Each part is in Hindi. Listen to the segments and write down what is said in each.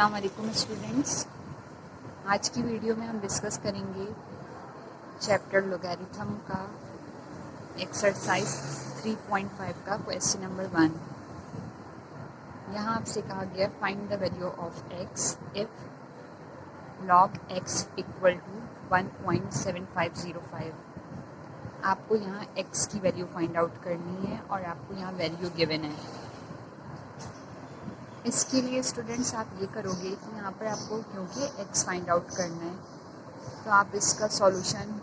अस्सलाम वालेकुम स्टूडेंट्स। आज की वीडियो में हम डिस्कस करेंगे चैप्टर लोगैरिथम का एक्सरसाइज 3.5 का क्वेश्चन नंबर 1। यहाँ आपसे कहा गया find the value of x if log x equal to 1.7505। आपको यहाँ x की वैल्यू फाइंड आउट करनी है और आपको यहाँ वैल्यू गिवन है। इसके लिए स्टूडेंट्स आप ये करोगे कि यहाँ पर आपको क्योंकि x फाइंड आउट करना है तो आप इसका सॉल्यूशन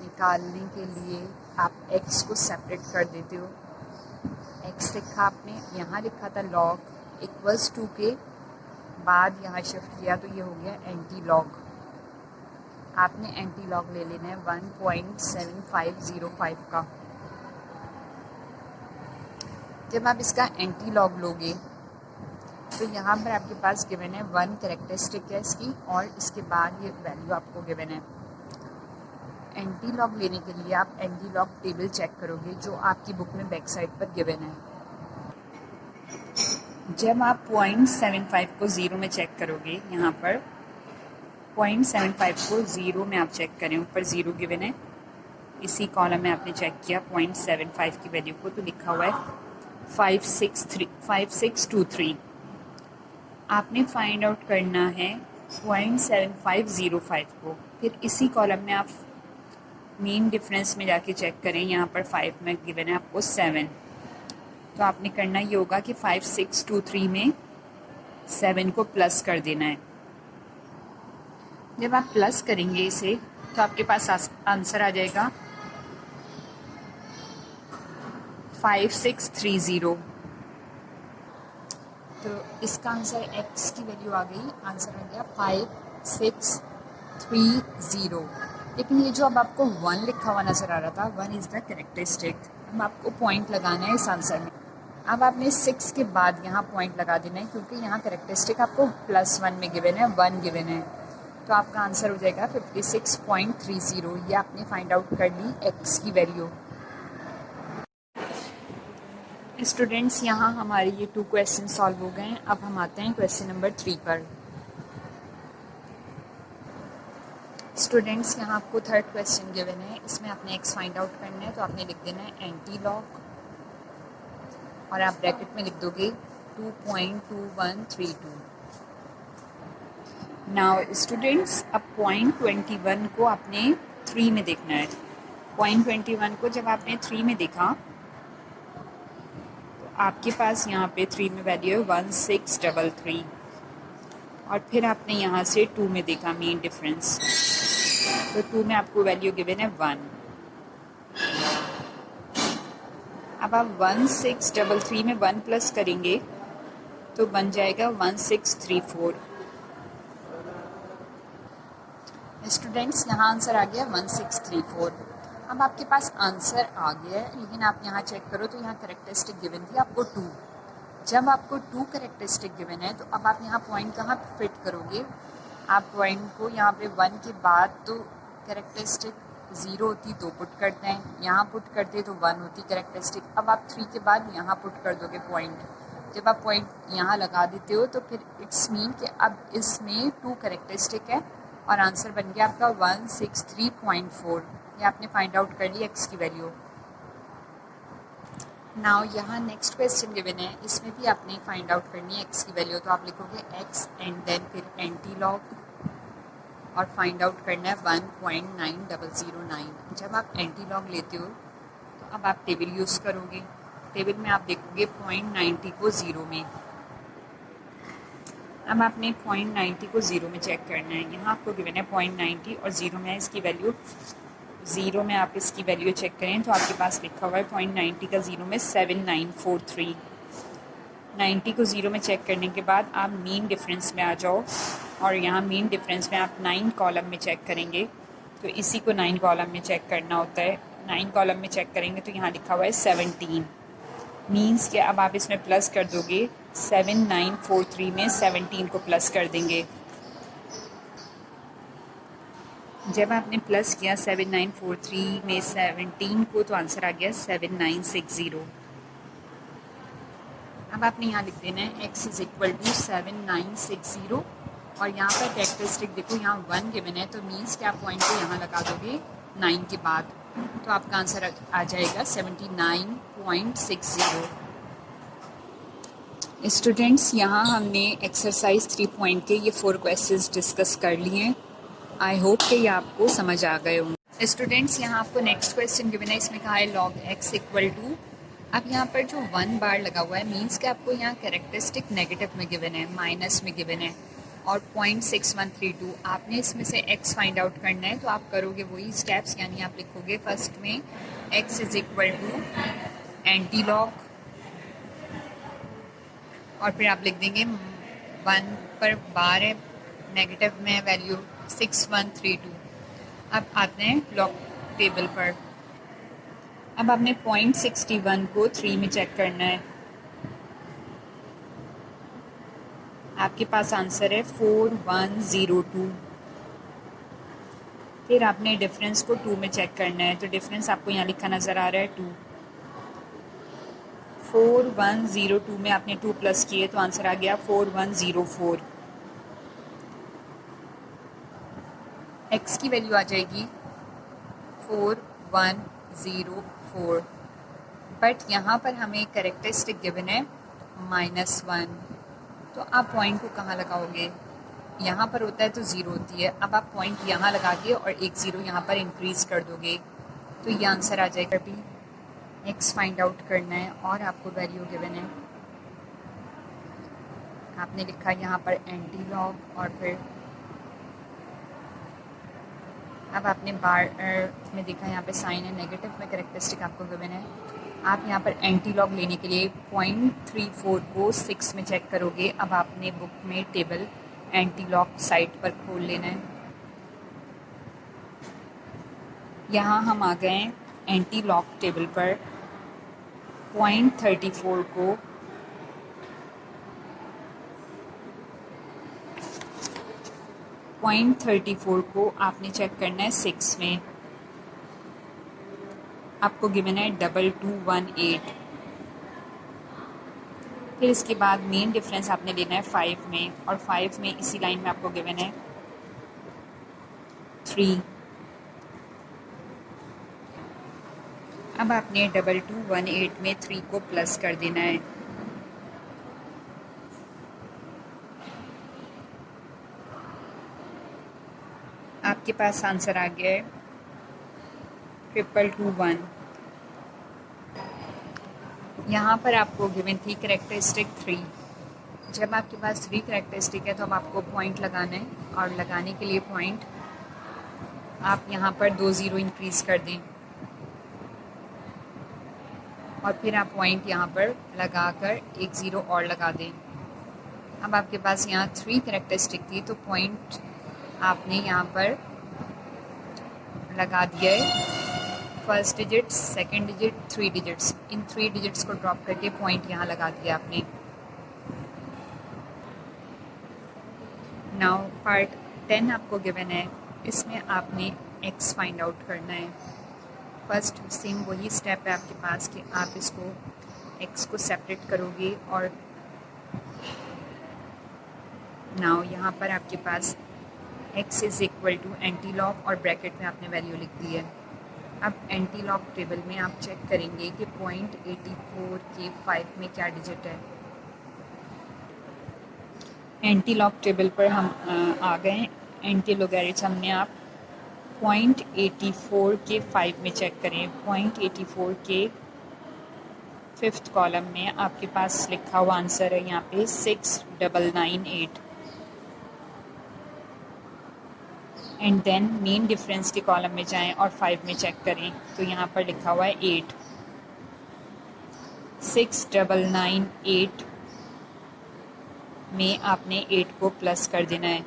निकालने के लिए आप x को सेपरेट कर देते हो। x लिखा आपने, यहाँ लिखा था log इक्वल्स टू के बाद यहाँ शिफ्ट किया तो ये हो गया एंटी लॉग। आपने एंटी लॉग ले लेना है 1.7505 का। जब आप इसका एंटी लॉग लोगे तो यहाँ पर आपके पास गिवन है 1 कैरेक्टरिस्टिक है इसकी और इसके बाद ये वैल्यू आपको गिवन है। एंटी लॉग लेने के लिए आप एंटी लॉग टेबल चेक करोगे जो आपकी बुक में बैक साइड पर गिवन है। जब आप 0.75 को ज़ीरो में चेक करोगे, यहाँ पर 0.75 को ज़ीरो में आप चेक करें, ऊपर ज़ीरो गिवन है, इसी कॉलम में आपने चेक किया 0.75 की वैल्यू को तो लिखा हुआ है 5623। आपने फाइंड आउट करना है 0.7505 को। फिर इसी कॉलम में आप मीन डिफरेंस में जाके चेक करें, यहाँ पर 5 में गिवन है आपको 7, तो आपने करना ये होगा कि 5623 में 7 को प्लस कर देना है। जब आप प्लस करेंगे इसे तो आपके पास आंसर आ जाएगा 5630। तो इसका आंसर x की वैल्यू आ गई, आंसर आ गया 5630। लेकिन ये जो अब आपको 1 लिखा हुआ नज़र आ रहा था, 1 इज़ द कैरेक्टरिस्टिक। अब आपको पॉइंट लगाना है इस आंसर में। अब आपने 6 के बाद यहाँ पॉइंट लगा देना है क्योंकि यहाँ कैरेक्टरिस्टिक आपको +1 में गिवन है, 1 गिवन है, तो आपका आंसर हो जाएगा 56.30। ये आपने फाइंड आउट कर ली x की वैल्यू। स्टूडेंट्स, यहाँ हमारे ये 2 क्वेश्चन सॉल्व हो गए हैं। अब हम आते हैं क्वेश्चन नंबर 3 पर। स्टूडेंट्स, यहाँ आपको थर्ड क्वेश्चन गिवन है, इसमें आपने x फाइंड आउट करना है तो आपने लिख देना है एंटी लॉग और आप ब्रैकेट में लिख दोगे 2.2132। नाउ स्टूडेंट्स, अब 0.21 को आपने 3 में देखना है। 0.21 को जब आपने 3 में देखा तो आपके पास यहाँ पे 3 में वैल्यू है 1633 और फिर आपने यहाँ से 2 में देखा मीन डिफरेंस, तो 2 में आपको वैल्यू गिवन है 1। अब आप 1633 में 1 प्लस करेंगे तो बन जाएगा 1634। स्टूडेंट्स, यहाँ आंसर आ गया 1634। अब आपके पास आंसर आ गया है, लेकिन आप यहाँ चेक करो तो यहाँ कैरेक्टरिस्टिक गिवन थी आपको 2। जब आपको 2 कैरेक्टरिस्टिक गिवन है तो अब आप यहाँ पॉइंट कहाँ फिट करोगे? आप पॉइंट को यहाँ पे 1 के बाद तो कैरेक्टरिस्टिक 0 होती तो पुट करते हैं, यहाँ पुट करते तो 1 होती कैरेक्टरिस्टिक। अब आप 3 के बाद यहाँ पुट कर दोगे पॉइंट। जब आप पॉइंट यहाँ लगा देते हो तो फिर इट्स मीन कि अब इसमें 2 कैरेक्टरिस्टिक है और आंसर बन गया आपका 163.4। ये आपने फाइंड आउट कर ली x की वैल्यू। नाउ यहाँ नेक्स्ट क्वेश्चन गिवन है, इसमें भी आपने फाइंड आउट करनी है x की वैल्यू, तो आप लिखोगे x एंड देन फिर एंटी लॉग और फाइंड आउट करना है 1.9009। जब आप एंटी लॉग लेते हो तो अब आप टेबल यूज़ करोगे। टेबल में आप देखोगे 0.90 को 0 में। अब आपने 0.90 को 0 में चेक करना है। यहाँ आपको गिवन है 0.90 और 0 में है इसकी वैल्यू। 0 में आप इसकी वैल्यू चेक करें तो आपके पास लिखा हुआ है 0.90 का 0 में 7943। 90 को 0 में चेक करने के बाद आप मीन डिफरेंस में आ जाओ और यहाँ मीन डिफरेंस में आप 9 कॉलम में चेक करेंगे, तो इसी को 9 कॉलम में चेक करना होता है। 9 कॉलम में चेक करेंगे तो यहाँ लिखा हुआ है 17, मीन्स कि अब आप इसमें प्लस कर दोगे। 7943 में 17 को प्लस कर देंगे। जब आपने प्लस किया 7943 में 17 को तो आंसर आ गया 7960। अब आपने यहाँ लिख देना है x इज़ इक्वल टू 7960 और यहाँ पर कैरेक्टरिस्टिक देखो यहाँ 1 गिवन है, तो मीन्स कि आप पॉइंट को यहाँ लगा दोगे 9 के बाद, तो आपका आंसर आ जाएगा 79.60। स्टूडेंट्स, यहाँ हमने एक्सरसाइज 3 पॉइंट के ये 4 क्वेश्चंस डिस्कस कर लिए हैं। आई होप कि ये आपको समझ आ गए होंगे। स्टूडेंट्स, यहाँ आपको नेक्स्ट क्वेश्चन गिवन है, इसमें कहा है log x इक्वल टू, अब यहाँ पर जो 1 बार लगा हुआ है मीन्स कि आपको यहाँ कैरेक्टरिस्टिक नेगेटिव में गिवन है, माइनस में गिवन है और 0.6132 आपने इसमें से x फाइंड आउट करना है। तो आप करोगे वही स्टेप्स, यानी आप लिखोगे फर्स्ट में x is equal to anti log और फिर आप लिख देंगे 1 पर बार है, नेगेटिव में वैल्यू 6132। अब आते हैं लॉग टेबल पर। अब आपने 0.61 को 3 में चेक करना है। आपके पास आंसर है 4102। फिर आपने डिफरेंस को 2 में चेक करना है, तो डिफरेंस आपको यहाँ लिखा नज़र आ रहा है 2। 4102 में आपने 2 प्लस किए तो आंसर आ गया 4104। x की वैल्यू आ जाएगी 4104, बट यहाँ पर हमें कैरेक्टरिस्टिक गिवन है -1, तो आप पॉइंट को कहाँ लगाओगे? यहाँ पर होता है तो 0 होती है। अब आप पॉइंट यहाँ लगा के और एक 0 यहाँ पर इंक्रीज़ कर दोगे तो ये आंसर आ जाएगा। अभी x फाइंड आउट करना है और आपको वैल्यू गिवन है, आपने लिखा यहाँ पर एंटी लॉग और फिर अब आपने बार में देखा यहाँ पे साइन है, नेगेटिव में कैरेक्टरिस्टिक आपको गिवन है। आप यहाँ पर एंटी लॉग लेने के लिए 0.34 को 6 में चेक करोगे। अब आपने बुक में टेबल एंटी लॉग साइड पर खोल लेना है। यहाँ हम आ गए एंटी लॉग टेबल पर। 0.34 को 0.34 को आपने चेक करना है 6 में, आपको गिवन है 2218। फिर इसके बाद मेन डिफरेंस आपने लेना है 5 में और 5 में इसी लाइन में आपको गिवन है 3। अब आपने 2218 में 3 को प्लस कर देना है। आपके पास आंसर आ गया है 2221। यहाँ पर आपको गिवन थी कैरेक्टरिस्टिक 3। जब आपके पास 3 कैरेक्टरिस्टिक है तो अब आपको पॉइंट लगाना है और लगाने के लिए पॉइंट आप यहाँ पर 2 0 इंक्रीज़ कर दें और फिर आप पॉइंट यहाँ पर लगाकर एक 0 और लगा दें। अब आपके पास यहाँ 3 कैरेक्टरिस्टिक थी तो पॉइंट आपने यहाँ पर लगा दिया है, first digit, second digit, 3 digits. इन 3 डिजिट्स को ड्रॉप करके पॉइंट यहाँ लगा दिया आपने। नाउ पार्ट 10 आपको गिवन है, इसमें आपने x फाइंड आउट करना है। फर्स्ट सेम वही स्टेप है आपके पास कि आप इसको x को सेपरेट करोगे और नाउ यहाँ पर आपके पास x is equal to anti log और ब्रैकेट में आपने वैल्यू लिख दी है। अब एंटी लॉग टेबल में आप चेक करेंगे कि 0.84 के 5 में क्या डिजिट है। एंटी लॉग टेबल पर हम आ गए। एंटी लोगैरिथम में आप 0.84 के 5 में चेक करें। 0.84 के 5th कॉलम में आपके पास लिखा हुआ आंसर है यहाँ पे 6998 एंड देन मेन डिफरेंस के कॉलम में जाएं और 5 में चेक करें तो यहाँ पर लिखा हुआ है 8। 6998 में आपने 8 को प्लस कर देना है।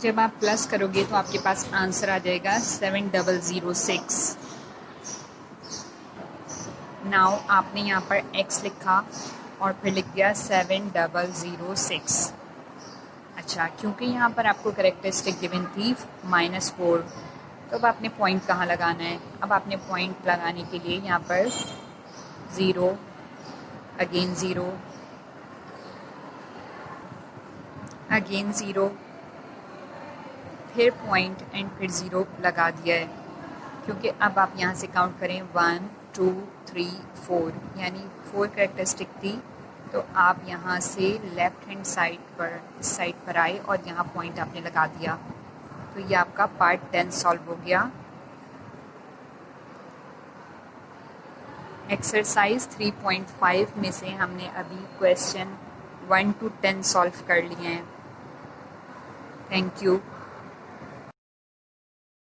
जब आप प्लस करोगे तो आपके पास आंसर आ जाएगा 7006। नाउ आपने यहाँ पर x लिखा और फिर लिख दिया 7006। अच्छा, क्योंकि यहाँ पर आपको कैरेक्टरिस्टिक गिवन थी -4, तो अब आपने पॉइंट कहाँ लगाना है? अब आपने पॉइंट लगाने के लिए यहाँ पर zero, again zero, again zero, फिर पॉइंट एंड फिर ज़ीरो लगा दिया है, क्योंकि अब आप यहाँ से काउंट करें 1 2 3 4, यानी 4 कैरेक्टरिस्टिक थी, तो आप यहाँ से लेफ़्ट हैंड साइड पर इस साइड पर आए और यहाँ पॉइंट आपने लगा दिया। तो ये आपका पार्ट 10 सॉल्व हो गया। एक्सरसाइज 3.5 में से हमने अभी क्वेश्चन 1 to 10 सॉल्व कर लिए हैं। Thank you.